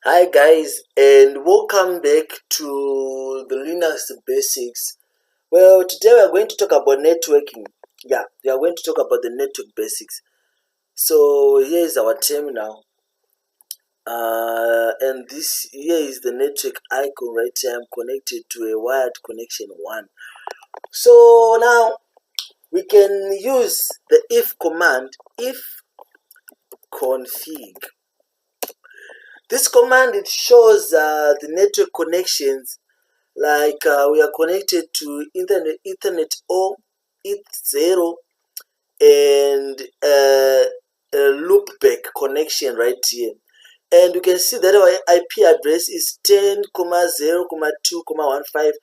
Hi guys, and welcome back to the Linux basics. Well, today we are going to talk about networking. Yeah, we are going to talk about the network basics. So here is our terminal, and this here is the network icon right here. I'm connected to a wired connection 1. So now we can use the if command, if config. This command, it shows the network connections. Like we are connected to Ethernet O, ETH0, and a loopback connection right here. And you can see that our IP address is 10,0,2,15.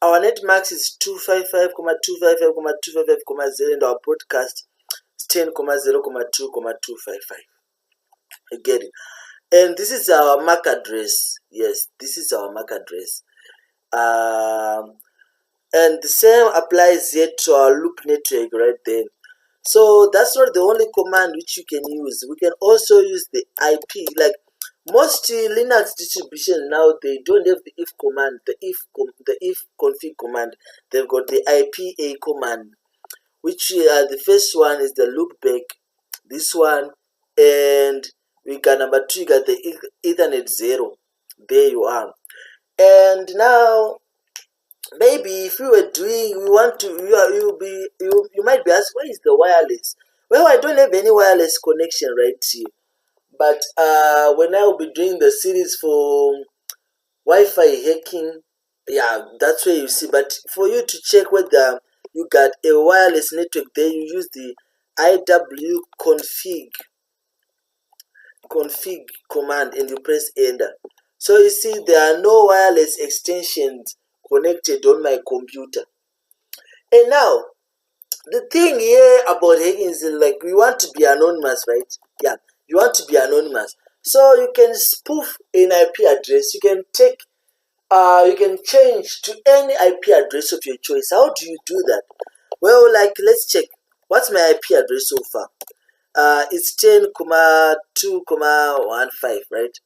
Our netmask is 255,255,255,0, and our broadcast is 10,0,2,255. You get it? And this is our MAC address. Yes, this is our MAC address. And the same applies here to our loop network right there. So that's not the only command which you can use. We can also use the IP. Like most Linux distributions now, they don't have the if command, the if config command. They've got the IPA command, which the first one is the loopback. This one, and we got number 2. You got the Ethernet 0. There you are. And now, maybe if you were doing, you want to, you might be asked, where is the wireless? Well, I don't have any wireless connection right here. But when I will be doing the series for Wi-Fi hacking, yeah, that's where you see. But for you to check whether you got a wireless network, there you use the config command, and you press enter. So you see there are no wireless extensions connected on my computer. And now, the thing here about hacking is like we want to be anonymous, right? Yeah, you want to be anonymous. So you can spoof an IP address. You can you can change to any IP address of your choice. How do you do that? Well, like let's check. What's my IP address so far? It's 10,2,15, right?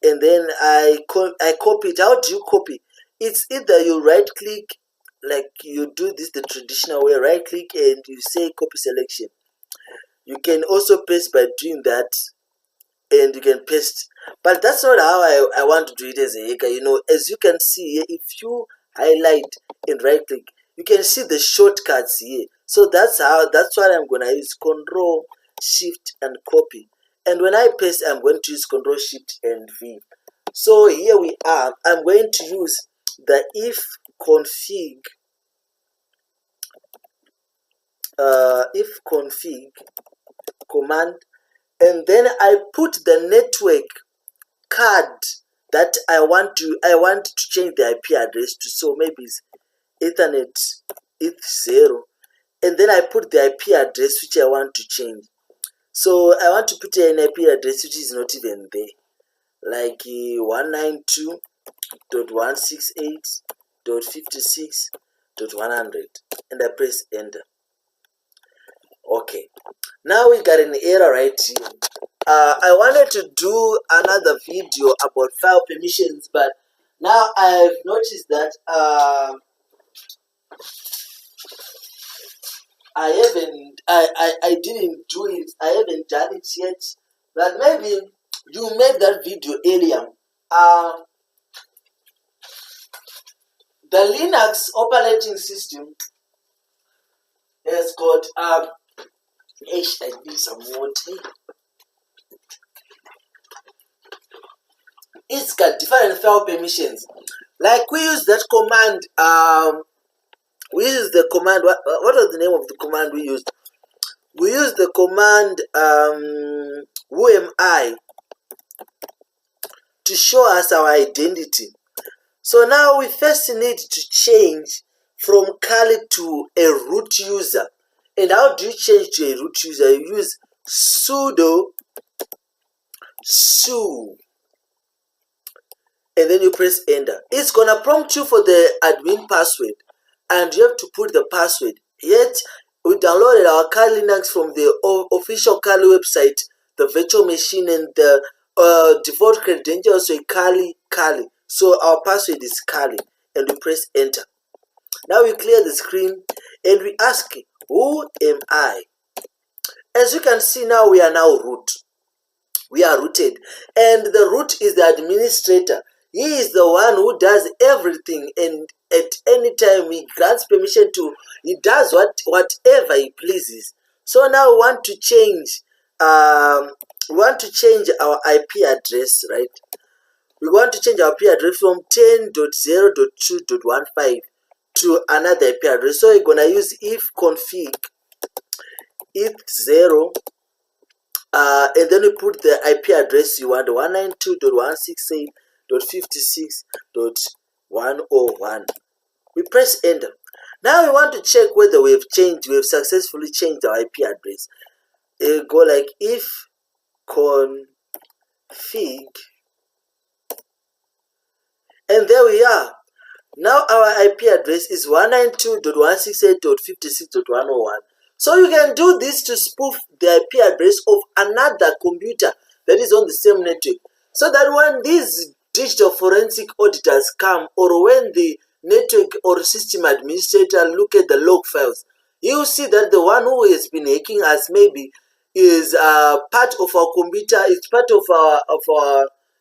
And then I copy it. How do you copy? It's either you right click, like you do this the traditional way, right click and you say copy selection. You can also paste by doing that, and you can paste, but that's not how I want to do it as a hacker. As you can see here, if you highlight and right click, you can see the shortcuts here. So that's what I'm gonna use: Control Shift and copy. And when I paste, I'm going to use Control Shift and V. So here we are. I'm going to use the if config command, and then I put the network card that I want to change the IP address to. So maybe it's Ethernet ETH0, and then I put the IP address which I want to change. So I want to put an IP address which is not even there, like 192.168.56.100, and I press enter. Okay, now we got an error right here. I wanted to do another video about file permissions, but now I've noticed that I didn't do it. I haven't done it yet. But maybe you made that video earlier. The Linux operating system has got I need some water. It's got different file permissions. Like we use that command. We use the command. What was the name of the command we used? We use the command who am I to show us our identity. So now we first need to change from Kali to a root user. And how do you change to a root user? You use sudo su, and then you press enter. It's gonna prompt you for the admin password, and you have to put the password. Yet we downloaded our Kali Linux from the official Kali website, the virtual machine, and the default credentials, so curly. So our password is curly, and we press enter. Now we clear the screen and we ask, who am I? As you can see, now we are now root. We are rooted, and the root is the administrator. He is the one who does everything, and at any time he grants permission to, he does whatever he pleases. So now we want to change our IP address, right? We want to change our IP address from 10.0.2.15 to another IP address. So we're gonna use ifconfig if0, and then we put the IP address you want, 192.168.56.101. We press enter. Now we want to check whether we have successfully changed our IP address. Go like ifconfig, and there we are. Now our IP address is 192.168.56.101. So you can do this to spoof the IP address of another computer that is on the same network, so that when these digital forensic auditors come, or when the network or system administrator look at the log files, you see that the one who has been hacking us maybe is part of our computer, is part of our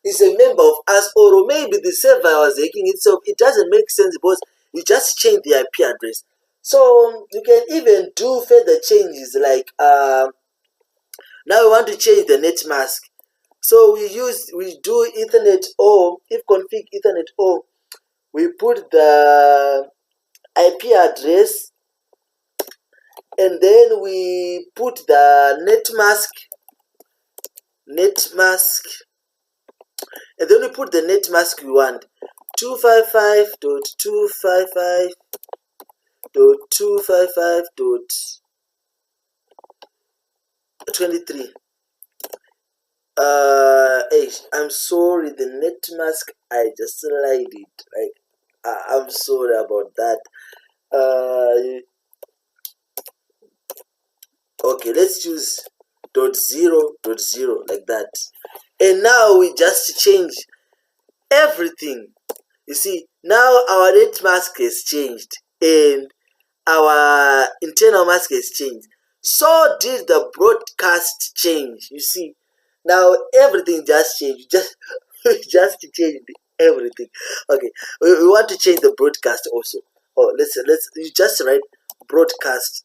is a member of us, or maybe the server was hacking itself. It doesn't make sense because you just change the IP address. So you can even do further changes, like now we want to change the net mask. So we do Ethernet O, ifconfig Ethernet O. We put the IP address, and then we put the net mask, and then we put the net mask we want, 255.255.255.23. I'm sorry, the net mask, I just slide it. Like, I'm sorry about that. Okay, let's use .0.0 like that. And now we just change everything. You see, now our net mask has changed, and our internal mask has changed. So did the broadcast change. You see, now everything just changed. Just changed everything. Okay, we want to change the broadcast also. Oh, let's you just write broadcast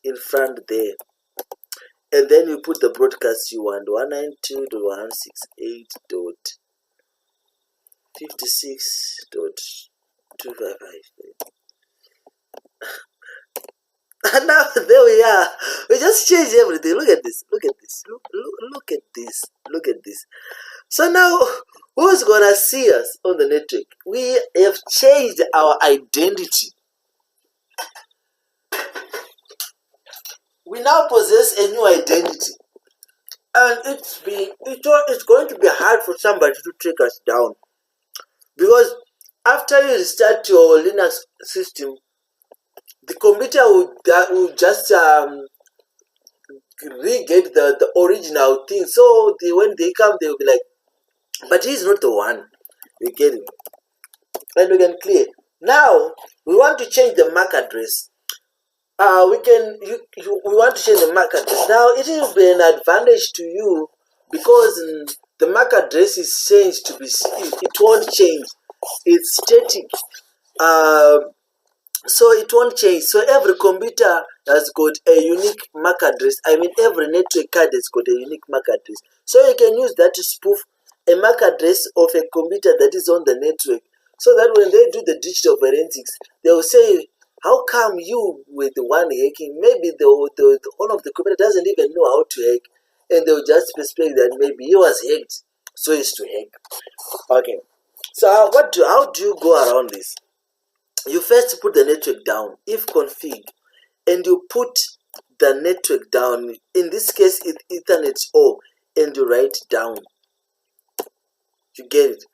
in front there, and then you put the broadcast you want, 192.168.56.255. And now there we are. We just changed everything. Look at this. Look at this. Look at this. Look at this. So now, who's gonna see us on the network? We have changed our identity. We now possess a new identity, and it's going to be hard for somebody to take us down, because after you restart your Linux system, the computer will just re-get the original thing. So when they come, they will be like, but he's not the one. You get it? And we can clear. Now we want to change the MAC address. We want to change the MAC address. Now it will be an advantage to you, because the MAC address is changed to be, it won't change. It's static. So it won't change. So every computer has got a unique MAC address. I mean, every network card has got a unique MAC address. So you can use that to spoof a MAC address of a computer that is on the network, so that when they do the digital forensics, they will say, how come you were the one hacking? Maybe the owner of the computer doesn't even know how to hack, and they will just suspect that maybe he was hacked, so he's to hack. Okay. So how do you go around this? You first put the network down, ifconfig, and you put the network down. In this case, it's Ethernet O, and you write down. You get it?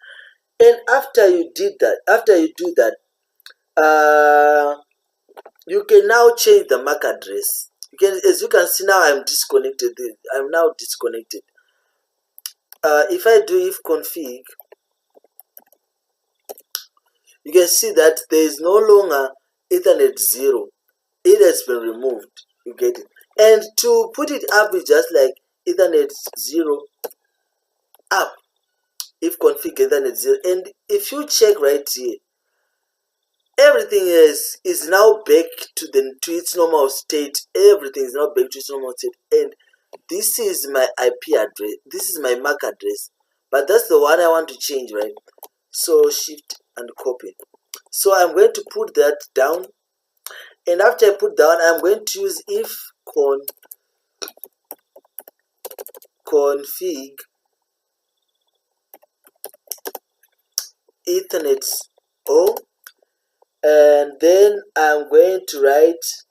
And after you do that, you can now change the MAC address. as you can see now, I'm disconnected. I'm now disconnected. If I do ifconfig, you can see that there is no longer Ethernet 0. It has been removed. You get it? And to put it up is just like Ethernet 0 up. Ifconfig Ethernet 0. And if you check right here, everything is now back to its normal state. Everything is now back to its normal state. And this is my IP address. This is my MAC address. But that's the one I want to change, right? So shift and copy. So I'm going to put that down. And after I put down, I'm going to use ifconfig Ethernet O. And then I'm going to write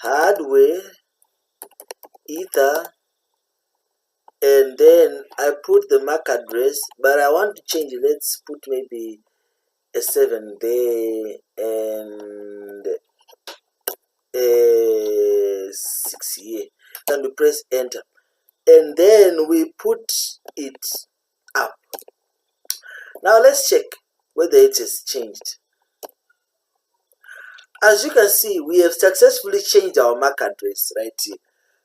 hardware ether, and then I put the MAC address, but I want to change it. Let's put maybe a 7 there and a 6 here, and we press enter, and then we put it up. Now let's check whether it has changed. As you can see, we have successfully changed our MAC address right here.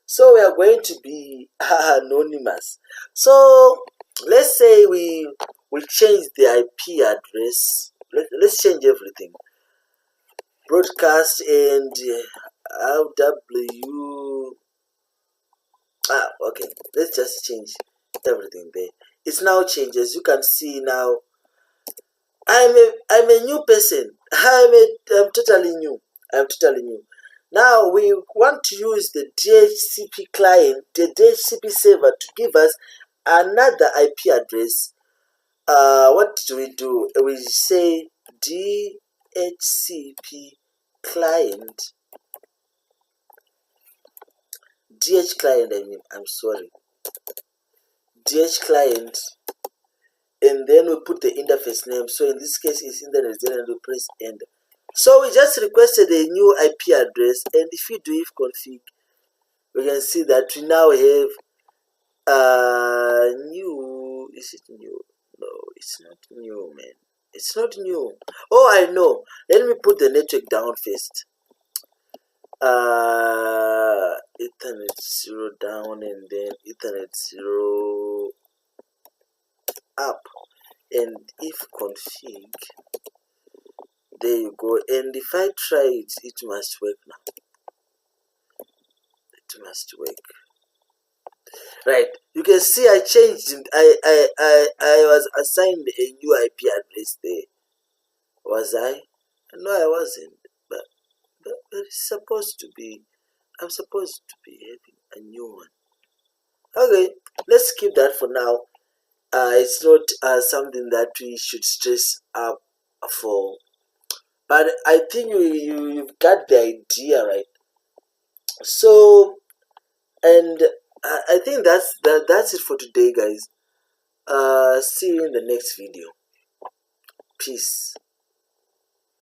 So we are going to be anonymous. So let's say we will change the IP address. Let's change everything. Broadcast and RW. Okay. Let's just change everything there. It's now changed. As you can see now, I'm a new person. I'm totally new. I'm totally new. Now we want to use the DHCP client, the DHCP server, to give us another IP address. What do? We say DHCP client. DH client, I'm sorry. DH client. And then we put the interface name. So in this case, it's Internet 0, and we press enter. So we just requested a new IP address, and if you do ifconfig, we can see that we now have new. Is it new? No, it's not new, man. It's not new. Oh, I know. Let me put the network down first. Ethernet 0 down, and then Ethernet 0 up, and ifconfig. There you go. And if I try it, it must work now. It must work. Right. You can see I changed it. I was assigned a new IP address there. Was I? No, I wasn't. But it's supposed to be. I'm supposed to be having a new one. Okay. Let's keep that for now. It's not something that we should stress up for. But I think you've got the idea, right? So, and I think that's it for today, guys. See you in the next video. Peace.